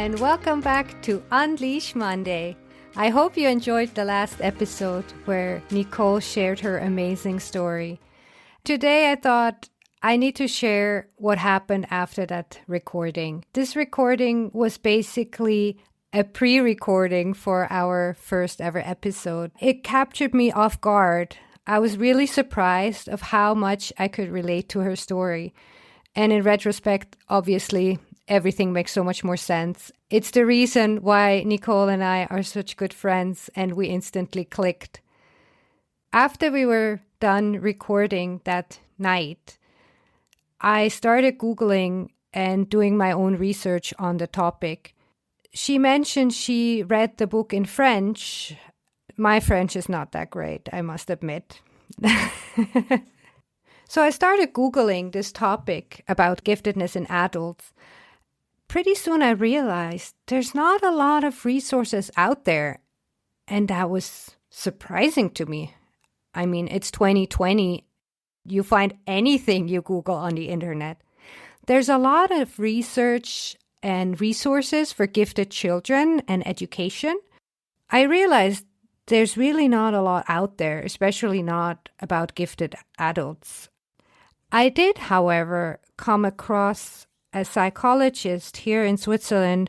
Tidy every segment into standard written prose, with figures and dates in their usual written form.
and welcome back to Unleash Monday. I hope you enjoyed the last episode where Nicole shared her amazing story. Today I thought I need to share what happened after that recording. This recording was basically a pre-recording for our first ever episode. It captured me off guard. I was really surprised of how much I could relate to her story. And in retrospect, obviously, everything makes so much more sense. It's the reason why Nicole and I are such good friends and we instantly clicked. After we were done recording that night, I started Googling and doing my own research on the topic. She mentioned she read the book in French. My French is not that great, I must admit. So I started Googling this topic about giftedness in adults. Pretty soon I realized there's not a lot of resources out there. And that was surprising to me. I mean, it's 2020. You find anything you Google on the internet. There's a lot of research and resources for gifted children and education. I realized there's really not a lot out there, especially not about gifted adults. I did, however, come across a psychologist here in Switzerland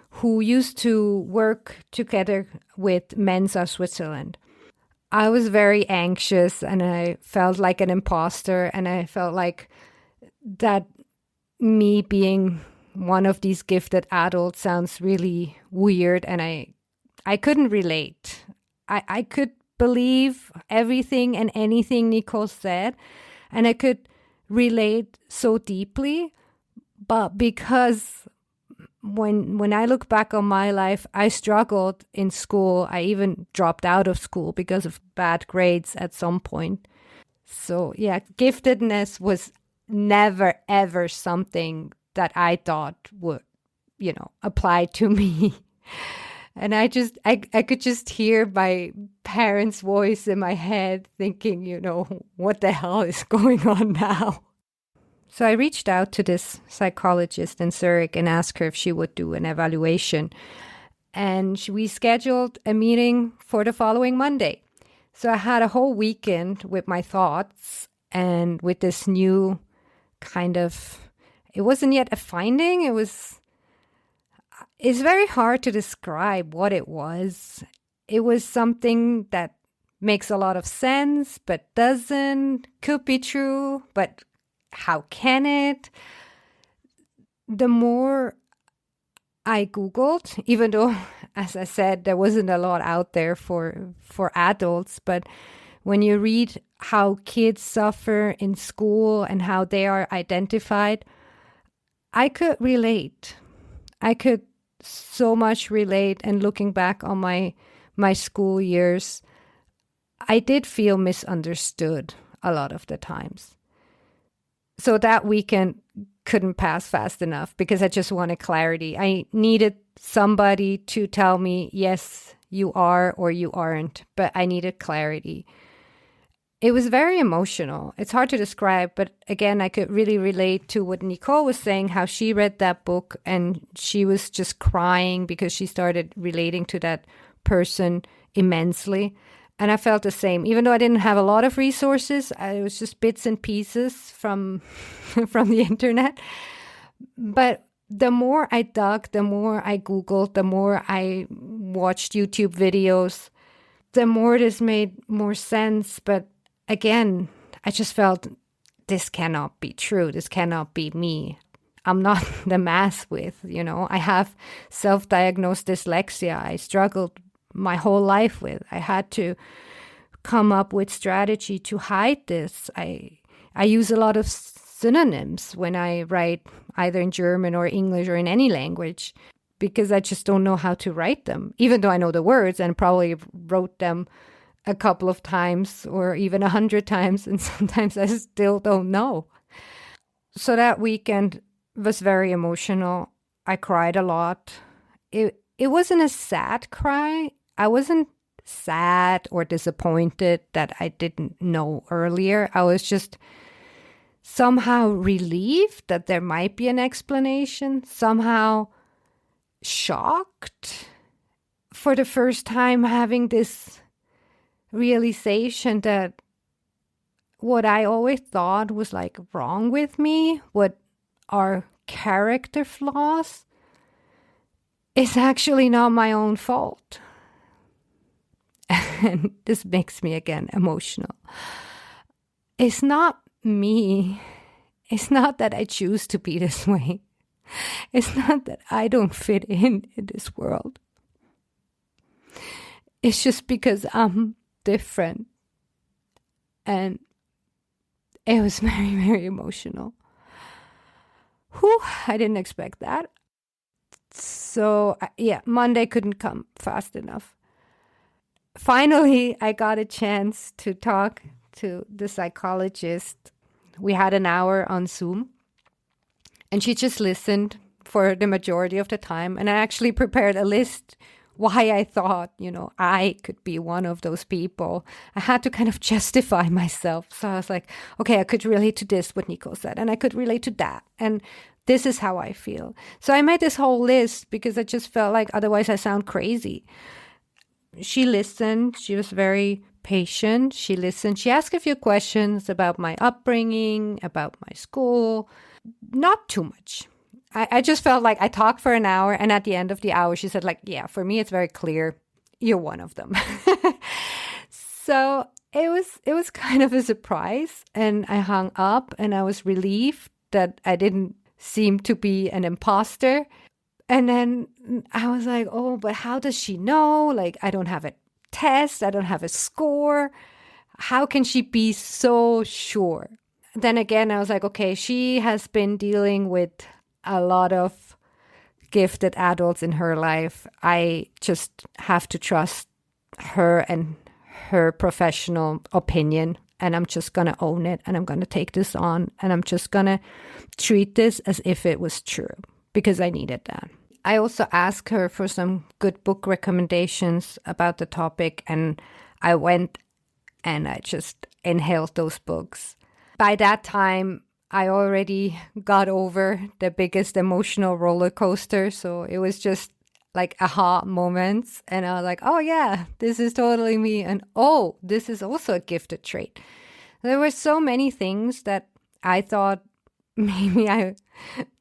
who used to work together with Mensa Switzerland. I was very anxious and I felt like an imposter, and I felt like that me being one of these gifted adults sounds really weird, and I couldn't relate. I could believe everything and anything Nicole said, and I could relate so deeply, but because when I look back on my life, I struggled in school. I even dropped out of school because of bad grades at some point. So yeah, giftedness was never ever something that I thought would, apply to me. And I could just hear my parents' voice in my head thinking, what the hell is going on now? So I reached out to this psychologist in Zurich and asked her if she would do an evaluation. And we scheduled a meeting for the following Monday. So I had a whole weekend with my thoughts and with this new kind of, it wasn't yet a finding, it's very hard to describe what it was. It was something that makes a lot of sense, but doesn't, could be true, but how can it? The more I Googled, even though, as I said, there wasn't a lot out there for adults, but when you read how kids suffer in school and how they are identified, I could relate. I could so much relate, and looking back on my school years, I did feel misunderstood a lot of the times. So that weekend couldn't pass fast enough because I just wanted clarity. I needed somebody to tell me, yes, you are or you aren't, but I needed clarity. It was very emotional. It's hard to describe, but again, I could really relate to what Nicole was saying, how she read that book and she was just crying because she started relating to that person immensely. And I felt the same. Even though I didn't have a lot of resources, it was just bits and pieces from from the internet. But the more I dug, the more I Googled, the more I watched YouTube videos, the more this made more sense. But again, I just felt this cannot be true. This cannot be me. I'm not the mass with, I have self-diagnosed dyslexia. I struggled my whole life with. I had to come up with strategy to hide this. I use a lot of synonyms when I write, either in German or English or in any language, because I just don't know how to write them, even though I know the words and probably wrote them a couple of times or even 100 times, and sometimes I still don't know. So that weekend was very emotional. I cried a lot. It wasn't a sad cry. I wasn't sad or disappointed that I didn't know earlier. I was just somehow relieved that there might be an explanation. Somehow shocked for the first time, having this realization that what I always thought was like wrong with me, what are character flaws, is actually not my own fault. And this makes me again emotional. It's not me. It's not that I choose to be this way. It's not that I don't fit in this world. It's just because I'm different. And it was very, very emotional. Whew, I didn't expect that. So, yeah, Monday couldn't come fast enough. Finally, I got a chance to talk to the psychologist. We had an hour on Zoom, and she just listened for the majority of the time. And I actually prepared a list why I thought, I could be one of those people. I had to kind of justify myself. So I was like, okay, I could relate to this, what Nicole said, and I could relate to that. And this is how I feel. So I made this whole list because I just felt like otherwise I sound crazy. She listened. She was very patient. She listened. She asked a few questions about my upbringing, about my school. Not too much. I just felt like I talked for an hour, and at the end of the hour, she said, like, yeah, for me, it's very clear. You're one of them. So it was kind of a surprise, and I hung up, and I was relieved that I didn't seem to be an imposter. And then I was like, oh, but how does she know? Like, I don't have a test. I don't have a score. How can she be so sure? Then again, I was like, okay, she has been dealing with a lot of gifted adults in her life. I just have to trust her and her professional opinion. And I'm just going to own it. And I'm going to take this on. And I'm just going to treat this as if it was true, because I needed that. I also asked her for some good book recommendations about the topic. And I went and I just inhaled those books. By that time, I already got over the biggest emotional roller coaster. So it was just like aha moments. And I was like, oh yeah, this is totally me. And oh, this is also a gifted trait. There were so many things that I thought maybe I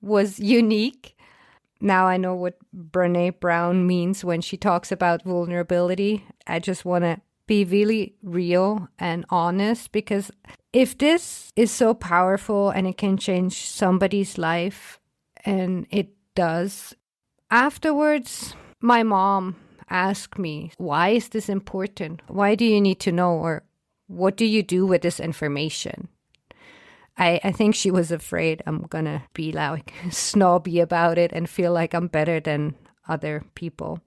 was unique. Now I know what Brené Brown means when she talks about vulnerability. I just want to be really real and honest, because if this is so powerful and it can change somebody's life, and it does, afterwards, my mom asked me, why is this important? Why do you need to know? Or what do you do with this information? I think she was afraid I'm going to be like snobby about it and feel like I'm better than other people.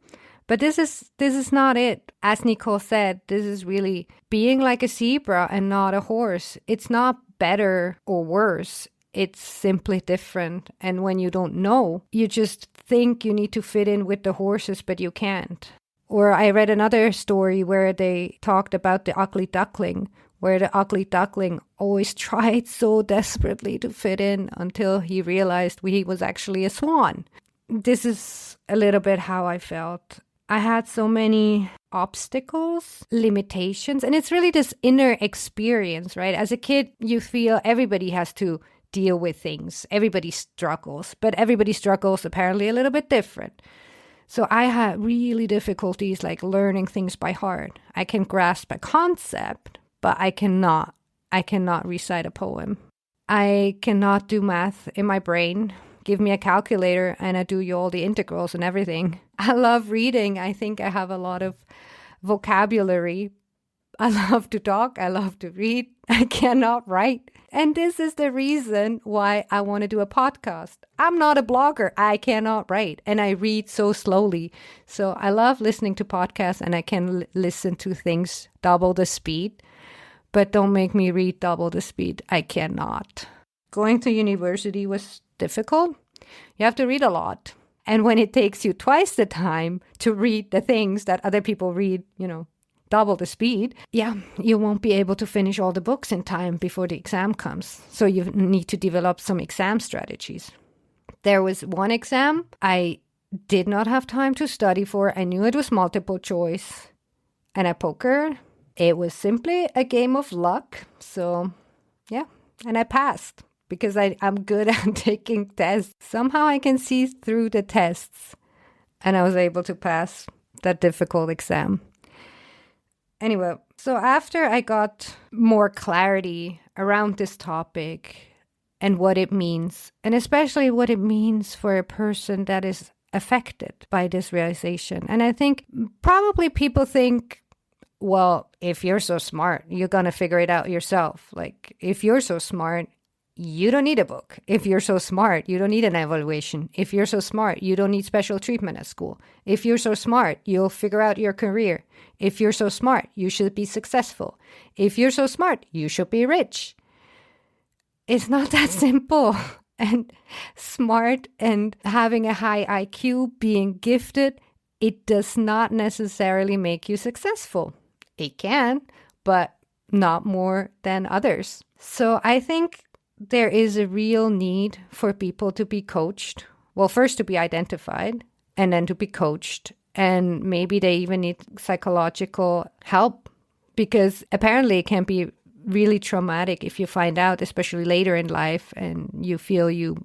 But this is not it. As Nicole said, this is really being like a zebra and not a horse. It's not better or worse. It's simply different. And when you don't know, you just think you need to fit in with the horses, but you can't. Or I read another story where they talked about the ugly duckling, where the ugly duckling always tried so desperately to fit in until he realized he was actually a swan. This is a little bit how I felt. I had so many obstacles, limitations, and it's really this inner experience, right? As a kid, you feel everybody has to deal with things. Everybody struggles, but everybody struggles apparently a little bit different. So I had really difficulties like learning things by heart. I can grasp a concept, but I cannot recite a poem. I cannot do math in my brain. Give me a calculator and I do you all the integrals and everything. I love reading. I think I have a lot of vocabulary. I love to talk. I love to read. I cannot write. And this is the reason why I want to do a podcast. I'm not a blogger. I cannot write. And I read so slowly. So I love listening to podcasts, and I can listen to things double the speed. But don't make me read double the speed. I cannot. Going to university was difficult. You have to read a lot. And when it takes you twice the time to read the things that other people read, double the speed, you won't be able to finish all the books in time before the exam comes. So you need to develop some exam strategies. There was one exam I did not have time to study for. I knew it was multiple choice. And at poker, it was simply a game of luck. So, yeah, and I passed because I'm good at taking tests. Somehow I can see through the tests, and I was able to pass that difficult exam. Anyway, so after I got more clarity around this topic and what it means, and especially what it means for a person that is affected by this realization. And I think probably people think, well, if you're so smart, you're going to figure it out yourself. Like, if you're so smart, you don't need a book. If you're so smart, you don't need an evaluation. If you're so smart, you don't need special treatment at school. If you're so smart, you'll figure out your career. If you're so smart, you should be successful. If you're so smart, you should be rich. It's not that simple. And smart and having a high IQ, being gifted, it does not necessarily make you successful. It can, but not more than others. So I think there is a real need for people to be coached. Well, first to be identified and then to be coached. And maybe they even need psychological help, because apparently it can be really traumatic if you find out, especially later in life, and you feel you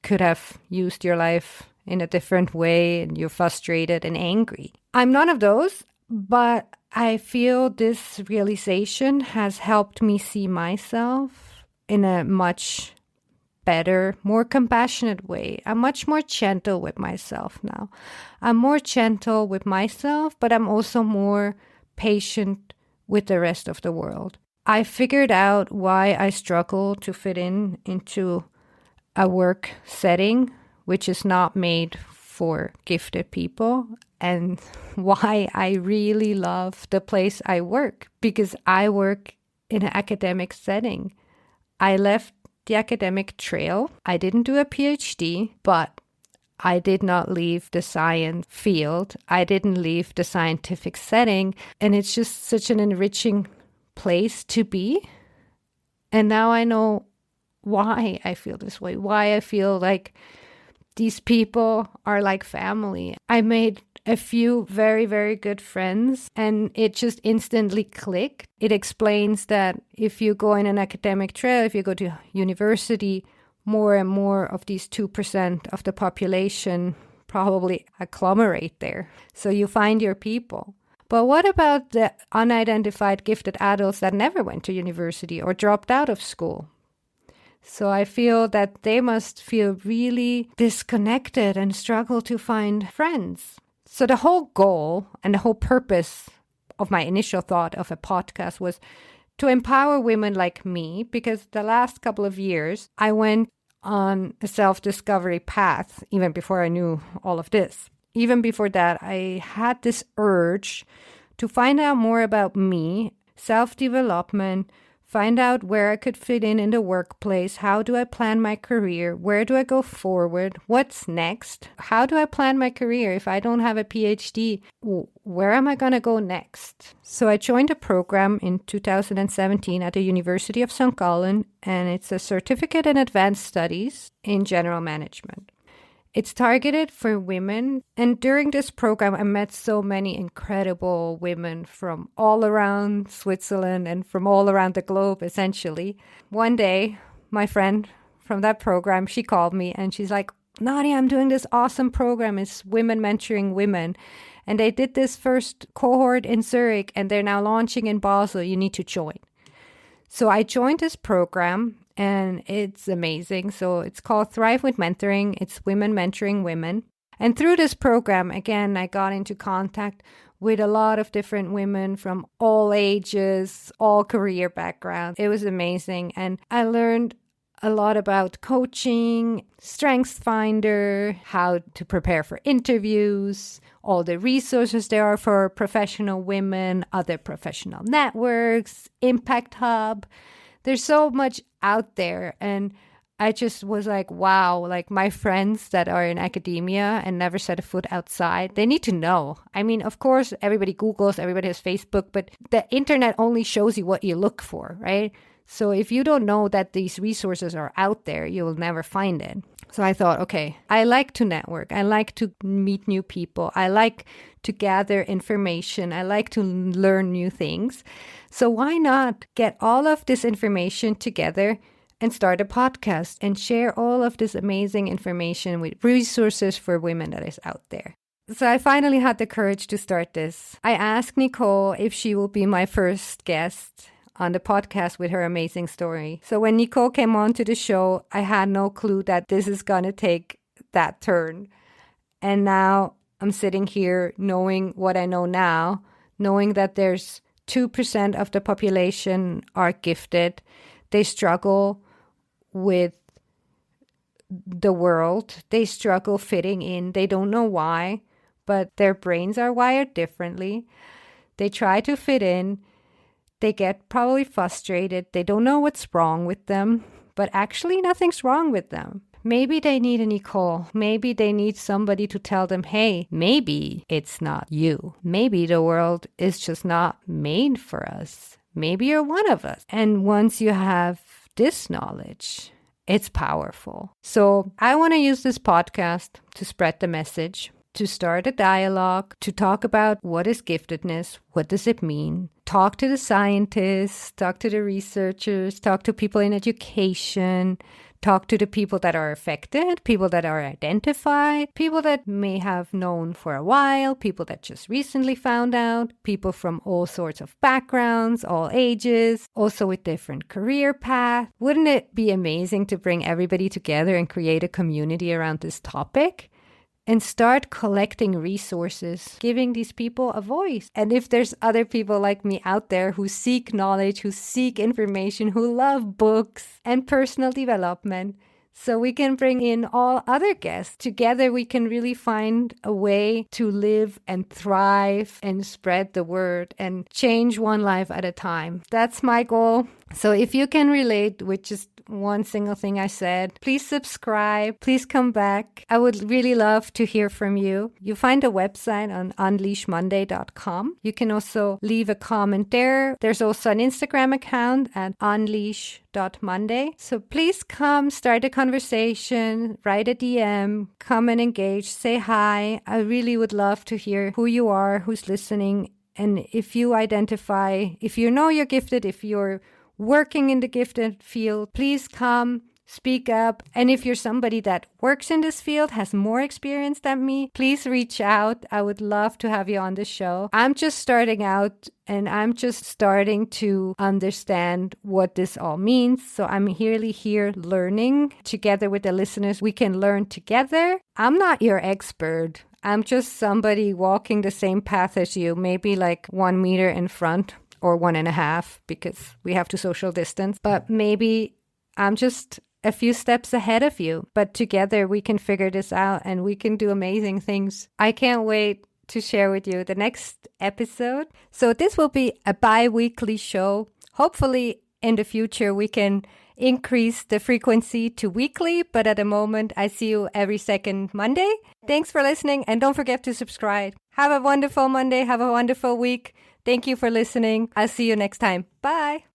could have used your life in a different way and you're frustrated and angry. I'm none of those, but I feel this realization has helped me see myself in a much better, more compassionate way. I'm much more gentle with myself now. I'm more gentle with myself, but I'm also more patient with the rest of the world. I figured out why I struggle to fit into a work setting which is not made for gifted people, and why I really love the place I work, because I work in an academic setting. I left the academic trail. I didn't do a PhD, but I did not leave the science field. I didn't leave the scientific setting, and it's just such an enriching place to be. And now I know why I feel this way, why I feel like these people are like family. I made a few very, very good friends, and it just instantly clicked. It explains that if you go in an academic trail, if you go to university, more and more of these 2% of the population probably agglomerate there. So you find your people. But what about the unidentified gifted adults that never went to university or dropped out of school? So I feel that they must feel really disconnected and struggle to find friends. So the whole goal and the whole purpose of my initial thought of a podcast was to empower women like me, because the last couple of years I went on a self-discovery path even before I knew all of this. Even before that, I had this urge to find out more about me, self-development, find out where I could fit in the workplace. How do I plan my career? Where do I go forward? What's next? How do I plan my career if I don't have a PhD? Where am I going to go next? So I joined a program in 2017 at the University of St. Gallen, and it's a certificate in advanced studies in general management. It's targeted for women, and during this program, I met so many incredible women from all around Switzerland and from all around the globe, essentially. One day, my friend from that program, she called me and she's like, Nadia, I'm doing this awesome program. It's Women Mentoring Women. And they did this first cohort in Zurich, and they're now launching in Basel. You need to join. So I joined this program, and it's amazing. So it's called Thrive with Mentoring. It's Women Mentoring Women. And through this program, again, I got into contact with a lot of different women from all ages, all career backgrounds. It was amazing. And I learned a lot about coaching, Strengths Finder, how to prepare for interviews, all the resources there are for professional women, other professional networks, Impact Hub. There's so much out there. And I just was like, wow, like my friends that are in academia and never set a foot outside, they need to know. I mean, of course, everybody Googles, everybody has Facebook, but the internet only shows you what you look for, right? So if you don't know that these resources are out there, you will never find it. So I thought, okay, I like to network. I like to meet new people. I like to gather information. I like to learn new things. So why not get all of this information together and start a podcast and share all of this amazing information with resources for women that is out there? So I finally had the courage to start this. I asked Nicole if she will be my first guest on the podcast with her amazing story. So when Nicole came on to the show, I had no clue that this is going to take that turn. And now I'm sitting here knowing what I know now, knowing that there's 2% of the population are gifted. They struggle with the world. They struggle fitting in. They don't know why, but their brains are wired differently. They try to fit in. They get probably frustrated. They don't know what's wrong with them, but actually nothing's wrong with them. Maybe they need a Nicole. Maybe they need somebody to tell them, hey, maybe it's not you. Maybe the world is just not made for us. Maybe you're one of us. And once you have this knowledge, it's powerful. So I want to use this podcast to spread the message, to start a dialogue, to talk about what is giftedness, what does it mean, talk to the scientists, talk to the researchers, talk to people in education, talk to the people that are affected, people that are identified, people that may have known for a while, people that just recently found out, people from all sorts of backgrounds, all ages, also with different career paths. Wouldn't it be amazing to bring everybody together and create a community around this topic? And start collecting resources, giving these people a voice. And if there's other people like me out there who seek knowledge, who seek information, who love books and personal development, so we can bring in all other guests. Together we can really find a way to live and thrive and spread the word and change one life at a time. That's my goal. So if you can relate with just one single thing I said, please subscribe. Please come back. I would really love to hear from you. You find a website on unleashmonday.com. You can also leave a comment there. There's also an Instagram account at unleash.monday. So please come start a conversation, write a DM, come and engage, say hi. I really would love to hear who you are, who's listening. And if you identify, if you know you're gifted, if you're working in the gifted field, please come, speak up. And if you're somebody that works in this field, has more experience than me, please reach out. I would love to have you on the show. I'm just starting out and I'm just starting to understand what this all means. So I'm really here learning together with the listeners. We can learn together. I'm not your expert. I'm just somebody walking the same path as you, maybe like 1 meter in front. Or 1.5 because we have to social distance. But maybe I'm just a few steps ahead of you. But together we can figure this out and we can do amazing things. I can't wait to share with you the next episode. So this will be a bi-weekly show. Hopefully in the future we can increase the frequency to weekly. But at the moment I see you every second Monday. Thanks for listening and don't forget to subscribe. Have a wonderful Monday. Have a wonderful week. Thank you for listening. I'll see you next time. Bye.